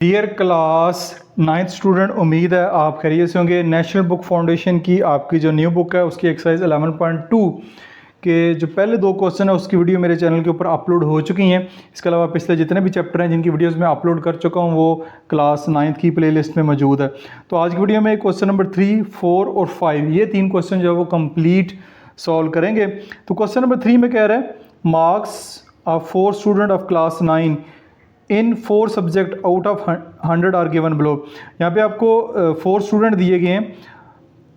Dear class 9th student, उम्मीद है आप खैरियत से होंगे। नेशनल बुक फाउंडेशन की आपकी जो न्यू बुक है उसकी एक्सरसाइज 11.2 के जो पहले दो क्वेश्चन है उसकी वीडियो मेरे चैनल के ऊपर अपलोड हो चुकी हैं। इसके अलावा पिछले जितने भी चैप्टर हैं जिनकी वीडियोस मैं अपलोड कर चुका हूं वो क्लास 9th की प्लेलिस्ट में मौजूद है। तो आज की वीडियो में क्वेश्चन नंबर 3, 4 और 5 ये तीन क्वेश्चन जो है वो कंप्लीट सॉल्व करेंगे। तो क्वेश्चन नंबर 3 में कह रहा है marks of 4 student of class 9 in 4 subject out of 100 are given below. यहाँ पे आपको 4 स्टूडेंट दिए गए हैं,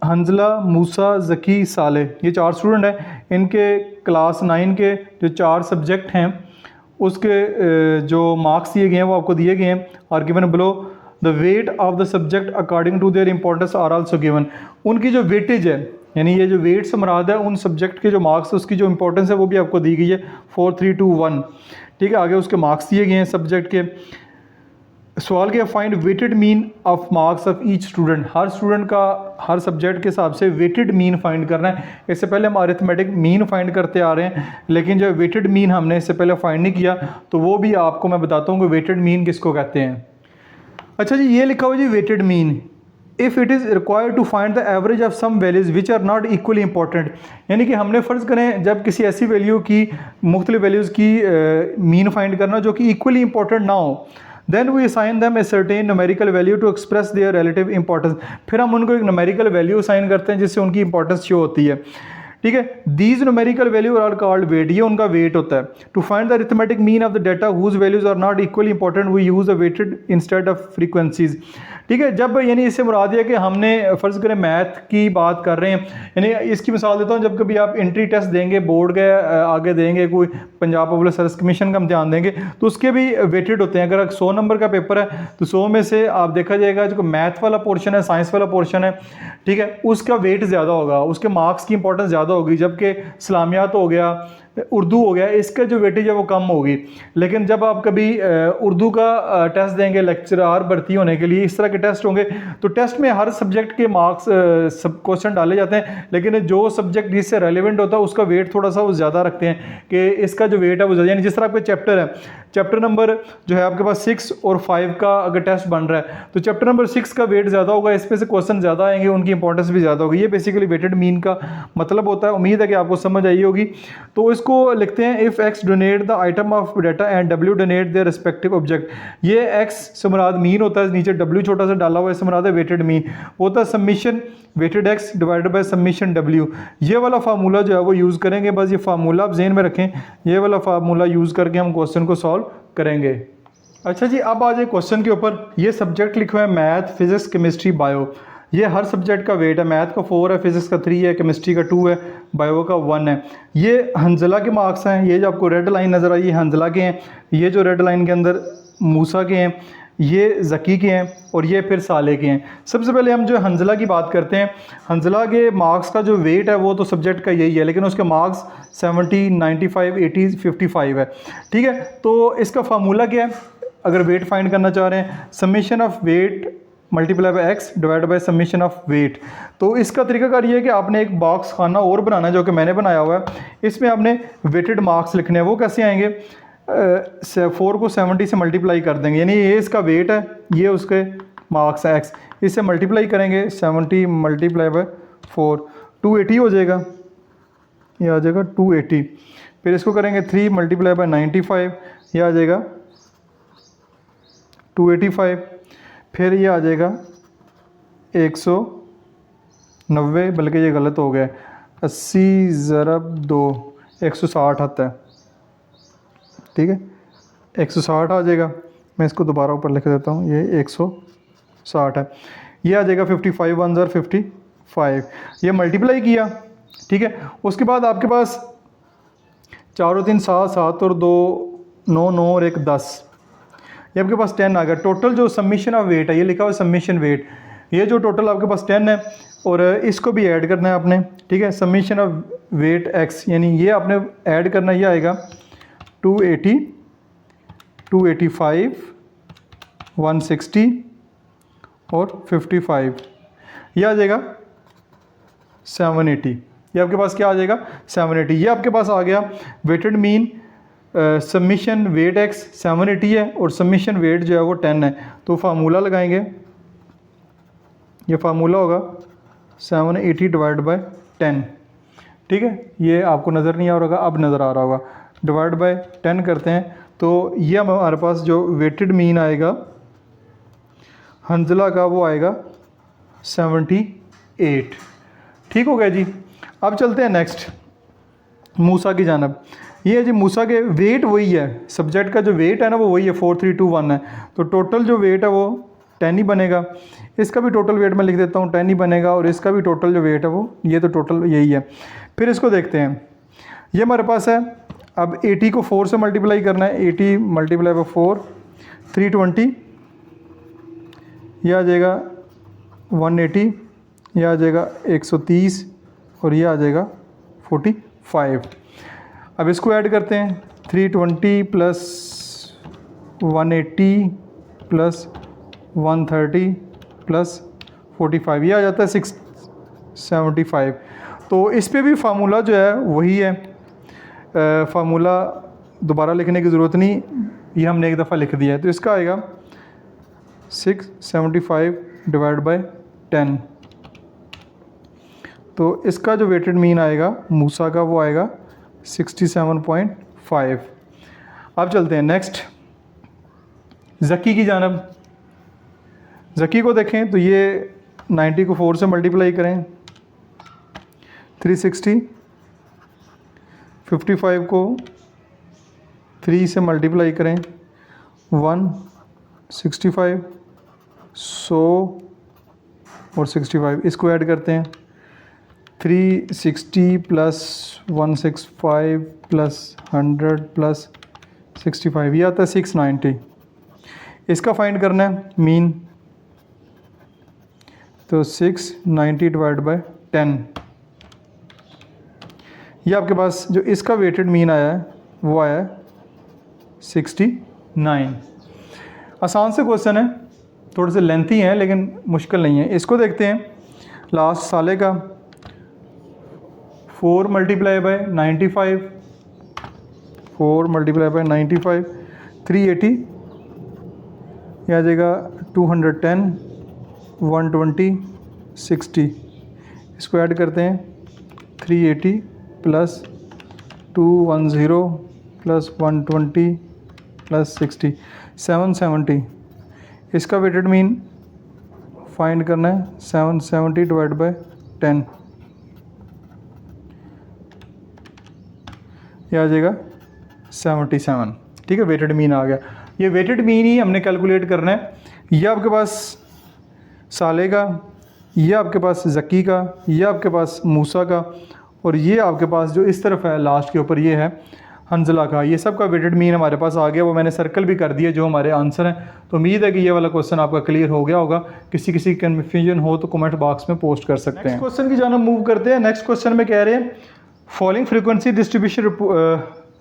हंजला, मूसा, ज़की, साले, ये 4 स्टूडेंट हैं। इनके क्लास 9 के जो 4 सब्जेक्ट हैं उसके जो मार्क्स दिए गए हैं वो आपको दिए गए हैं। Are given below the weight of the subject according to their importance are also given. उनकी जो वेटेज है यानी ये जो वेट से मुराद है उन सब्जेक्ट के जो मार्क्स है उसकी जो इंपॉर्टेंस है वो भी आपको दी गई है 4, 3, 2, 1। ठीक है, आगे उसके मार्क्स दिए गए हैं सब्जेक्ट के। सवाल किया find weighted mean of marks of each student. हर स्टूडेंट का हर सब्जेक्ट के हिसाब से वेटेड मीन फाइंड करना है। इससे पहले हम अरिथमेटिक मीन फाइंड करते आ रहे हैं, लेकिन जो वेटेड मीन हमने इससे पहले फाइंड नहीं किया, तो वो भी आपको मैं बताता हूँ कि वेटेड मीन किसको कहते हैं। अच्छा जी, ये लिखा हुआ जी weighted mean, if it is required to find the average of some values which are not equally important. यानी कि हमने फ़र्ज़ करें जब किसी ऐसी वैल्यू की मुख्तलिफ वैल्यूज़ की मीन फाइंड करना जो कि इक्वली इंपॉर्टेंट ना हो, then we assign them a certain numerical value to express their relative importance. फिर हम उनको एक न्यूमेरिकल वैल्यू असाइन करते हैं जिससे उनकी इंपॉर्टेंस शो होती है। ठीक है, these numerical value are called weight, ये उनका वेट होता है। To find the arithmetic mean of the data whose values are not equally important we use a weighted instead of frequencies. ठीक है, जब यानी इससे मुराद है कि हमने फ़र्ज़ करें मैथ की बात कर रहे हैं, यानी इसकी मिसाल देता हूँ, जब कभी आप एंट्री टेस्ट देंगे बोर्ड के आगे देंगे, कोई पंजाब पब्लिक सर्विस कमीशन का इम्तिहान देंगे तो उसके भी वेटेड होते हैं। अगर 100 नंबर का पेपर है तो 100 में से आप देखा जाएगा जो मैथ वाला पोर्शन है, साइंस वाला पोर्शन है, ठीक है, उसका वेट ज़्यादा होगा, उसके मार्क्स की इंपॉर्टेंस ज़्यादा होगी। जबकि इस्लामियात हो गया, उर्दू हो गया, इसका जो वेटेज है वो कम होगी। लेकिन जब आप कभी उर्दू का टेस्ट देंगे लेक्चरार भर्ती होने के लिए, इस तरह के टेस्ट होंगे, तो टेस्ट में हर सब्जेक्ट के मार्क्स सब क्वेश्चन डाले जाते हैं, लेकिन जो सब्जेक्ट जिससे रेलिवेंट होता है उसका वेट थोड़ा सा वो ज़्यादा रखते हैं कि इसका जो वेट है वो ज़्यादा। यानी जिस तरह आपके चैप्टर है, चैप्टर नंबर जो है आपके पास 6 और 5 का अगर टेस्ट बन रहा है तो चैप्टर नंबर 6 का वेट ज़्यादा होगा, इसमें से क्वेश्चन ज़्यादा आएंगे, उनकी इंपॉर्टेंस भी ज़्यादा होगी। ये बेसिकली वेटेड मीन का मतलब होता है। उम्मीद है कि आपको समझ आई होगी। तो इसको लिखते हैं if x donate the item of data and W donate their respective object. ये एक्स से मुराद मीन होता है, नीचे डब्ल्यू छोटा सा डाला हुआ है, इससे मुराद है वेटेड मीन, होता है summation weighted X divided by summation W. ये वाला फार्मूला जो है वो यूज़ करेंगे, बस ये फार्मूला आप जहन में रखें, ये वाला फार्मूला यूज़ करके हम क्वेश्चन को सॉल्व करेंगे। अच्छा जी, अब आ जाए क्वेश्चन के ऊपर। ये सब्जेक्ट लिखा हुआ है मैथ, फिजिक्स, केमिस्ट्री, बायो। ये हर सब्जेक्ट का वेट है, मैथ का 4 है, फिजिक्स का 3 है, केमिस्ट्री का 2 है, बायो का 1 है। ये हंजला के मार्क्स हैं, ये जो आपको रेड लाइन नज़र आई है हंजला के हैं, ये जो रेड लाइन के अंदर मूसा के हैं, ये ज़की के हैं, और ये फिर साले के हैं। सबसे पहले हम जो हंजला की बात करते हैं, हंजला के मार्क्स का जो वेट है वो तो सब्जेक्ट का यही है, लेकिन उसके मार्क्स 70, 95, 80, 55 है। ठीक है, तो इसका फार्मूला क्या है अगर वेट फाइंड करना चाह रहे हैं? Summation of weight multiply by X divide by summation of weight. तो इसका तरीकाकार ये है कि आपने एक बॉक्स खाना और बनाना है जो कि मैंने बनाया हुआ है, इसमें आपने वेटेड मार्क्स लिखने हैं। वो कैसे आएंगे? 4 को 70 से मल्टीप्लाई कर देंगे, यानी ये इसका वेट है, ये उसके मार्क्स है एक्स, इससे मल्टीप्लाई करेंगे 70 मल्टीप्लाई बाय 4, 280 हो जाएगा, ये आ जाएगा 280। फिर इसको करेंगे 3 मल्टीप्लाई बाय 95, ये आ जाएगा 285। फिर ये आ जाएगा 190, बल्कि ये गलत हो गया, 80 ज़रब 2, 160 आता है। ठीक है, 160 आ जाएगा। मैं इसको दोबारा ऊपर लिख देता हूँ, ये 160 है। ये आ जाएगा 55, 1 ज़र 55, ये मल्टीप्लाई किया। ठीक है, उसके बाद आपके पास 4 और 3 7, 7 और 2 9, 9 और 1 10, ये आपके पास 10 आ गया। टोटल जो समीशन ऑफ वेट है, ये लिखा हुआ समीशन वेट, ये जो टोटल आपके पास 10 है, और इसको भी ऐड करना है आपने। ठीक है, समीशन ऑफ वेट एक्स, यानी ये आपने ऐड करना, ये आएगा 280, 285, 160 और 55, ये आ जाएगा 780। ये आपके पास क्या आ जाएगा? 780। ये आपके पास आ गया weighted mean summation weight X 780 है और सबमिशन वेट जो है वो 10 है। तो फार्मूला लगाएंगे, ये फार्मूला होगा 780 डिवाइड बाय 10, ठीक है। ये आपको नज़र नहीं आ रहा होगा, अब नज़र आ रहा होगा। डिवाइड बाय 10 करते हैं तो ये हमारे पास जो वेटेड मीन आएगा हंजला का वो आएगा 78, ठीक हो गया जी। अब चलते हैं नेक्स्ट मूसा की जानब। ये है जी मूसा के वेट वही है, सब्जेक्ट का जो वेट है ना वो वही है 4321 है। तो टोटल जो वेट है वो 10 ही बनेगा। इसका भी टोटल वेट मैं लिख देता हूँ 10 ही बनेगा और इसका भी टोटल जो वेट है वो ये तो टोटल यही है। फिर इसको देखते हैं, ये हमारे पास है। अब 80 को 4 से मल्टीप्लाई करना है, 80 मल्टीप्लाई बाई 4 320, यह आ जाएगा 180, यह आ जाएगा 130 और यह आ जाएगा 45। अब इसको ऐड करते हैं, 320 प्लस 180 प्लस 130 प्लस 45, ये आ जाता है 675। तो इस पे भी फार्मूला जो है वही है, फार्मूला दोबारा लिखने की ज़रूरत नहीं, ये हमने एक दफ़ा लिख दिया है। तो इसका आएगा 675 डिवाइड बाय 10। तो इसका जो वेटेड मीन आएगा मूसा का वो आएगा 67.5। अब चलते हैं नेक्स्ट ज़की की जानब। ज़की को देखें तो ये 90 को 4 से मल्टीप्लाई करें 360, 55 को 3 से मल्टीप्लाई करें 165, 100 और 65, इसको ऐड करते हैं 360 प्लस 165 प्लस 100 प्लस 65, ये आता है 690। इसका फाइंड करना है मीन, तो 690 डिवाइड बाय 10, ये आपके पास जो इसका वेटेड मीन आया है वो आया है 69। आसान से क्वेश्चन है, थोड़े से लेंथी हैं लेकिन मुश्किल नहीं है। इसको देखते हैं, लास्ट साले का 4 मल्टीप्लाई बाय 95, 4 मल्टीप्लाई बाय 95 380, यह आ जाएगा 210, 120, 60, इसको ऐड करते हैं 380 प्लस 210 प्लस 120 प्लस 60, 770। इसका वेटेड मीन फाइंड करना है, 770 डिवाइड बाय 10, ये आ जाएगा 77, ठीक है। वेटेड मीन आ गया। ये वेटेड मीन ही हमने कैलकुलेट करना है। ये आपके पास साले का, ये आपके पास ज़की का, ये आपके पास मूसा का और ये आपके पास जो इस तरफ है लास्ट के ऊपर ये है हंजला का। ये सब का वेटेड मीन हमारे पास आ गया, वो मैंने सर्कल भी कर दिया जो हमारे आंसर हैं। तो उम्मीद है कि ये वाला क्वेश्चन आपका क्लियर हो गया होगा। किसी कन्फ्यूजन हो तो कमेंट बॉक्स में पोस्ट कर सकते हैं। क्वेश्चन की जानब मूव करते हैं। नेक्स्ट क्वेश्चन में कह रहे हैं following frequency distribution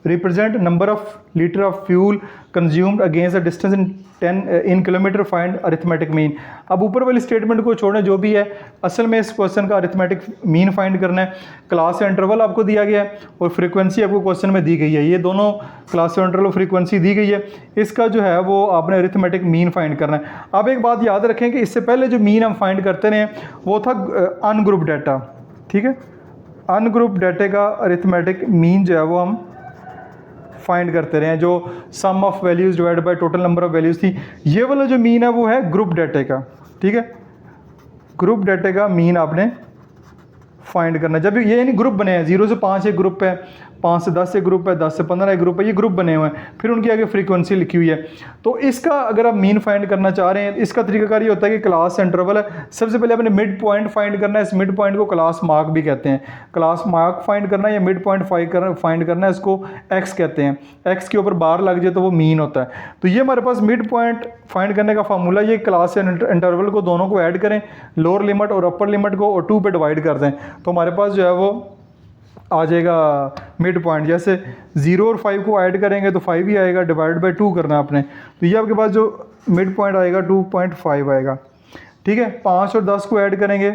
represent number of litre of fuel consumed against the distance in kilometre, find arithmetic mean. अब ऊपर वाली स्टेटमेंट को छोड़ें, जो भी है असल में इस क्वेश्चन का अरिथमेटिक मीन फाइंड करना है। क्लास इंटरवल आपको दिया गया है और फ्रीक्वेंसी आपको क्वेश्चन में दी गई है, ये दोनों क्लास इंटरवल फ्रीक्वेंसी दी गई है। इसका जो है वो आपने अरिथमेटिक मीन फाइंड करना है। अब एक बात याद रखें कि इससे पहले जो मीन हम फाइंड करते रहे वो था अनग्रुप डाटा, ठीक है। अनग्रुप डाटे का अरिथमेटिक मीन जो है वो हम फाइंड करते रहे हैं, जो sum of values divide by total number of values थी। ये वाला जो मीन है वो है ग्रुप डाटे का, ठीक है। ग्रुप डाटे का मीन आपने फाइंड करना। जब ये यानी ग्रुप बने हैं, 0 से 5 एक ग्रुप है, 5 से 10 एक ग्रुप है, 10 से 15 एक ग्रुप है, ये ग्रुप बने हुए हैं, फिर उनकी आगे फ्रीक्वेंसी लिखी हुई है। तो इसका अगर आप मीन फाइंड करना चाह रहे हैं, इसका तरीकाकार ये होता है कि क्लास इंटरवल है, सबसे पहले आपने मिड पॉइंट फाइंड करना है। इस मिड पॉइंट को क्लास मार्क भी कहते हैं। क्लास मार्क फाइंड करना है या मिड पॉइंट फाइंड करना है, इसको एक्स कहते हैं। एक्स के ऊपर बार लग जाए तो वो मीन होता है। तो ये हमारे पास मिड पॉइंट फाइंड करने का फार्मूला, ये क्लास या इंटरवल को दोनों को ऐड करें, लोअर लिमिट और अपर लिमिट को, और 2 पे डिवाइड कर दें, तो हमारे पास जो है वो आ जाएगा मिड पॉइंट। जैसे 0 और 5 को ऐड करेंगे तो 5 ही आएगा, डिवाइड बाय 2 करना है आपने, तो ये आपके पास जो मिड पॉइंट आएगा 2.5 आएगा, ठीक है। 5 और 10 को ऐड करेंगे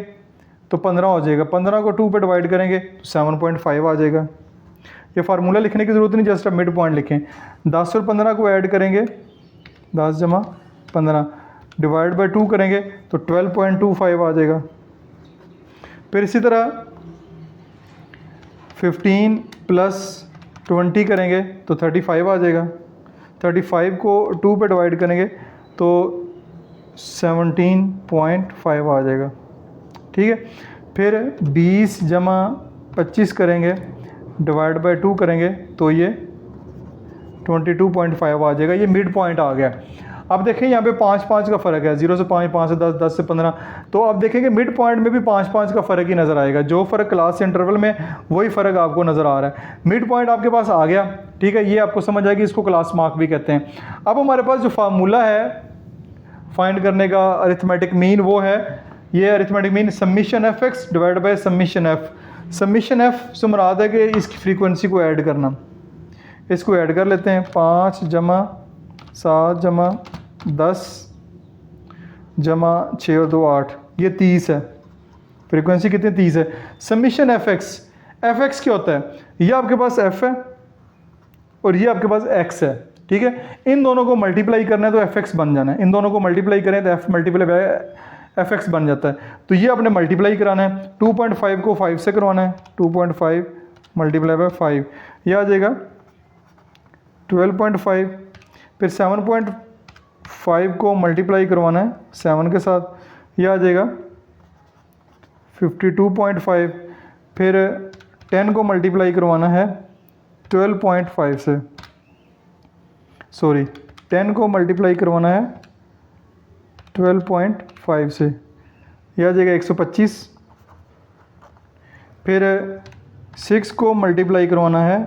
तो 15 हो जाएगा, 15 को 2 पे डिवाइड करेंगे तो 7.5 आ जाएगा, ये फार्मूला लिखने की ज़रूरत नहीं, जस्ट आप मिड पॉइंट लिखें। 10 और 15 को ऐड करेंगे, 10 जमा 15 डिवाइड बाई 2 करेंगे तो 12.25 आ जाएगा। फिर इसी तरह 15 प्लस 20 करेंगे तो 35 आ जाएगा। 35 को 2 पे डिवाइड करेंगे तो 17.5 आ जाएगा। ठीक है, फिर 20 जमा 25 करेंगे डिवाइड बाई 2 करेंगे तो ये 22.5 आ जाएगा। ये मिड पॉइंट आ गया। अब देखें यहाँ पे 5-5 का फ़र्क है, 0 से 5, 5 से 10, 10 से 15। तो अब देखेंगे मिड पॉइंट में भी 5-5 का फ़र्क ही नज़र आएगा। जो फ़र्क क्लास इंटरवल में वही फ़र्क आपको नज़र आ रहा है। मिड पॉइंट आपके पास आ गया, ठीक है, ये आपको समझ आएगी, इसको क्लास मार्क भी कहते हैं। अब हमारे पास जो फार्मूला है फाइंड करने का अरिथमेटिक मीन, वो है ये arithmetic mean summation F x divide by summation F. Summation F से मुराद है कि इसकी फ्रीक्वेंसी को ऐड करना। इसको ऐड कर लेते हैं, 5 जमा 7 जमा 10 जमा 6 और 2 8, ये 30 है। फ्रीक्वेंसी कितनी? 30 है। समीशन एफ एक्स क्या होता है? ये आपके पास एफ है और ये आपके पास एक्स है, ठीक है। इन दोनों को मल्टीप्लाई करना है तो एफ एक्स बन जाना है। इन दोनों को मल्टीप्लाई करें तो F multiply by F x बन जाता है। तो ये आपने मल्टीप्लाई कराना है। 2.5 को 5 से करवाना है, 2.5 मल्टीप्लाई बाय 5, ये आ जाएगा 12.5। फिर 7.5 को मल्टीप्लाई करवाना है 7 के साथ, ये आ जाएगा 52.5। फिर 10 को मल्टीप्लाई करवाना है 12.5 से, सॉरी 10 को मल्टीप्लाई करवाना है 12.5 से, यह आ जाएगा 125। फिर 6 को मल्टीप्लाई करवाना है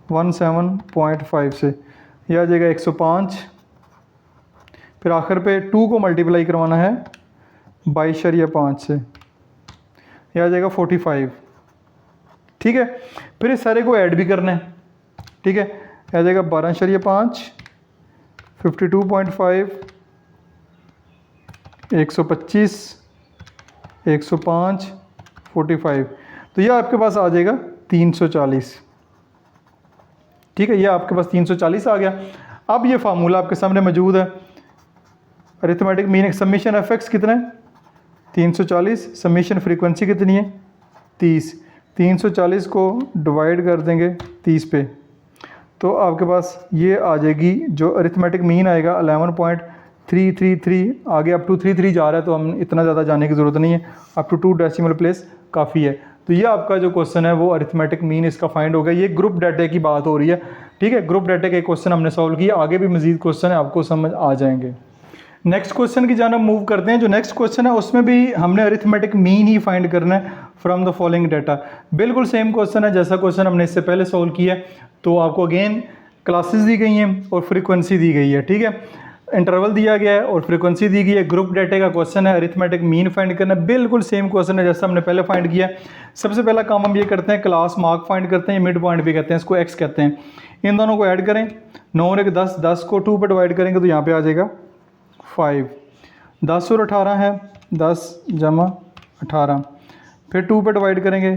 17.5 से, यह आ जाएगा 105। फिर आखिर पे 2 को मल्टीप्लाई करवाना है 22.5 से, यह आ जाएगा 45। ठीक है, फिर इस सारे को ऐड भी करना है, ठीक है, आ जाएगा 12.5, 52.5, 125, 105, 45। तो यह आपके पास आ जाएगा 340। ठीक है, यह आपके पास 340 आ गया। अब ये फार्मूला आपके सामने मौजूद है। Arithmetic mean summation F x कितना है? 340। समीशन फ्रीक्वेंसी कितनी है? 30। 340 को डिवाइड कर देंगे 30 पे तो आपके पास ये आ जाएगी, जो अरिथमेटिक मीन आएगा 11.333। आगे अप टू 33 जा रहा है तो हम इतना ज़्यादा जाने की ज़रूरत नहीं है, अप टू 2 डेसिमल प्लेस काफ़ी है। तो ये आपका जो क्वेश्चन है वो अरिथमेटिक मीन इसका फाइंड हो गया। ये ग्रुप डाटा की बात हो रही है, ठीक है। ग्रुप डाटा के क्वेश्चन हमने सॉल्व किया, आगे भी मज़ीद क्वेश्चन है आपको समझ आ जाएंगे। नेक्स्ट क्वेश्चन की जानब मूव करते हैं। जो नेक्स्ट क्वेश्चन है उसमें भी हमने अरिथमेटिक मीन ही फाइंड करना है फ्रॉम द फॉलोइंग डाटा। बिल्कुल सेम क्वेश्चन है जैसा क्वेश्चन हमने इससे पहले सॉल्व किया है। तो आपको अगेन क्लासेस दी गई हैं और फ्रीक्वेंसी दी गई है, ठीक है, इंटरवल दिया गया है और फ्रीक्वेंसी दी गई है। ग्रुप डाटा का क्वेश्चन है, अरिथमेटिक मीन फाइंड करना है। बिल्कुल सेम क्वेश्चन है जैसा हमने पहले फाइंड किया। सबसे पहला काम हम ये करते हैं, क्लास मार्क फाइंड करते हैं, मिड पॉइंट भी कहते हैं, इसको एक्स कहते हैं। इन दोनों को ऐड करें, 9 और 1 10, 10 को 2 पर डिवाइड करेंगे तो यहाँ पे आ जाएगा 5। 10 और 18 है, 10 जमा 18, फिर 2 पर डिवाइड करेंगे,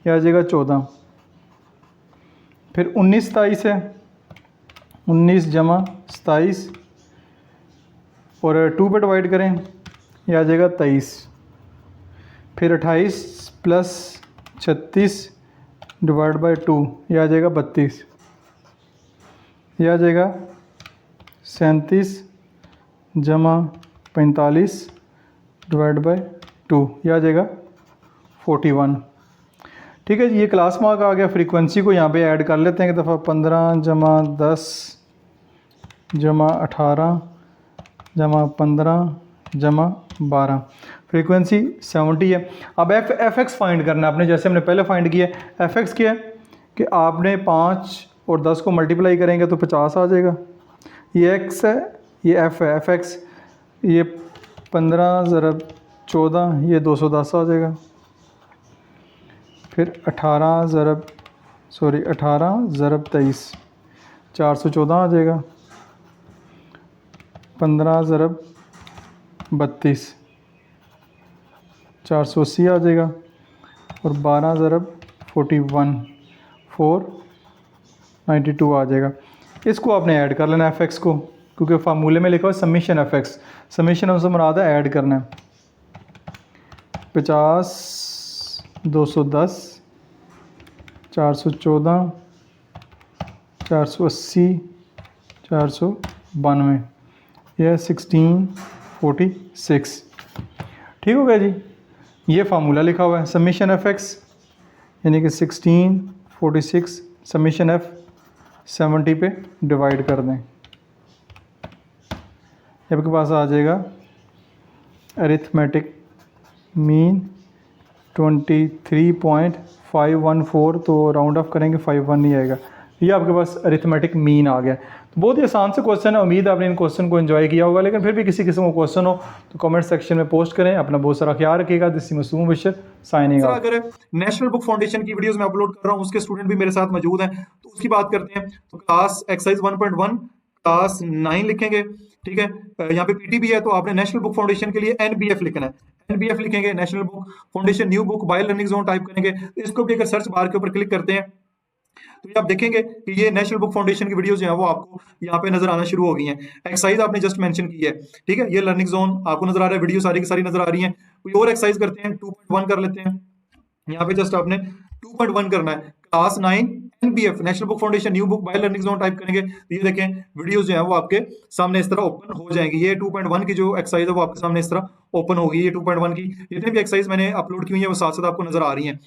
यह आ जाएगा 14। फिर 19 27 है, 19 जमा 27 और 2 पर डिवाइड करें, यह आ जाएगा 23। फिर 28 प्लस 36 डिवाइड बाई 2, यह आ जाएगा 32। यह आ जाएगा 37 जमा 45 डिवाइड बाई 2, यह आ जाएगा 41। ठीक है जी, ये क्लास मार्क आ गया। फ्रीक्वेंसी को यहाँ पे ऐड कर लेते हैं एक दफ़ा, 15 जमा 10 जमा 18 जमा 15 जमा 12, फ्रीक्वेंसी 70 है। अब एफ एक्स फाइंड करना है आपने, जैसे हमने पहले फाइंड किया। एफ एक्स क्या है कि आपने 5 और 10 को मल्टीप्लाई करेंगे तो 50 आ जाएगा। ये एक्स है, ये एफ है, एफ एक्स, ये 15 ज़रब 14, ये 210 आ जाएगा। फिर 18 ज़रब 23, 414 आ जाएगा। 15 ज़रब 32, 480 आ जाएगा। और 12 ज़रब 41, 4 92 आ जाएगा। इसको आपने ऐड कर लेना एफ एक्स को, क्योंकि फार्मूले में लिखा हुआ समीशन एफ एक्स, समीशन हमसे मुराद है ऐड करना है। 50 210 414 480 492, यह 1646। ठीक हो गया जी। ये फार्मूला लिखा हुआ है समीशन एफ एक्स, यानी कि 1646 समीशन एफ 70 पे डिवाइड कर दें, आपके पास आ जाएगा अरिथमेटिक मीन 23.514, तो राउंड ऑफ करेंगे 51 नहीं आएगा। ये आपके पास अरिथमेटिक मीन आ गया। तो बहुत ही आसान से क्वेश्चन है, उम्मीद है आपने इन क्वेश्चन को एंजॉय किया होगा। लेकिन फिर भी किसी किस्म का क्वेश्चन हो तो कमेंट सेक्शन में पोस्ट करें। अपना बहुत सारा ख्याल रखिएगा। This Masoom Bashar signing off. अगर नेशनल बुक फाउंडेशन की वीडियोस मैं अपलोड कर रहा हूँ, उसके स्टूडेंट भी मेरे साथ मौजूद हैं, तो उसकी बात करते हैं। तो क्लास एक्सरसाइज 1.1 क्लास 9 लिखेंगे, ठीक है। यहाँ पे पीटी भी है, तो आपने नेशनल बुक फाउंडेशन के लिए एनबीएफ लिखना है। एनबीएफ लिखेंगे, national book foundation new book by learning zone type करेंगे। इसको भी अगर सर्च बार के ऊपर क्लिक करते हैं तो ये आप देखेंगे कि ये नेशनल बुक फाउंडेशन की वीडियोस जो है वो आपको यहाँ पे नजर आना शुरू हो गई हैं। एक्सरसाइज आपने जस्ट मेंशन की है, ठीक है। ये लर्निंग जोन आपको नजर आ रहा है, वीडियो सारी की सारी नजर आ रही है। कोई और एक्सरसाइज करते हैं, 2.1 कर लेते हैं। यहाँ पे जस्ट आपने 2.1 करना है, class 9 NBF national book foundation new book by learning zone type करेंगे तो ये देखें वीडियोस जो है वो आपके सामने इस तरह ओपन हो जाएंगी। ये 2.1 की जो एक्सरसाइज है वो आपके सामने इस तरह ओपन होगी। ये 2.1 की जितनी भी एक्सरसाइज मैंने अपलोड की हुई है वो साथ साथ आपको नजर आ रही हैं।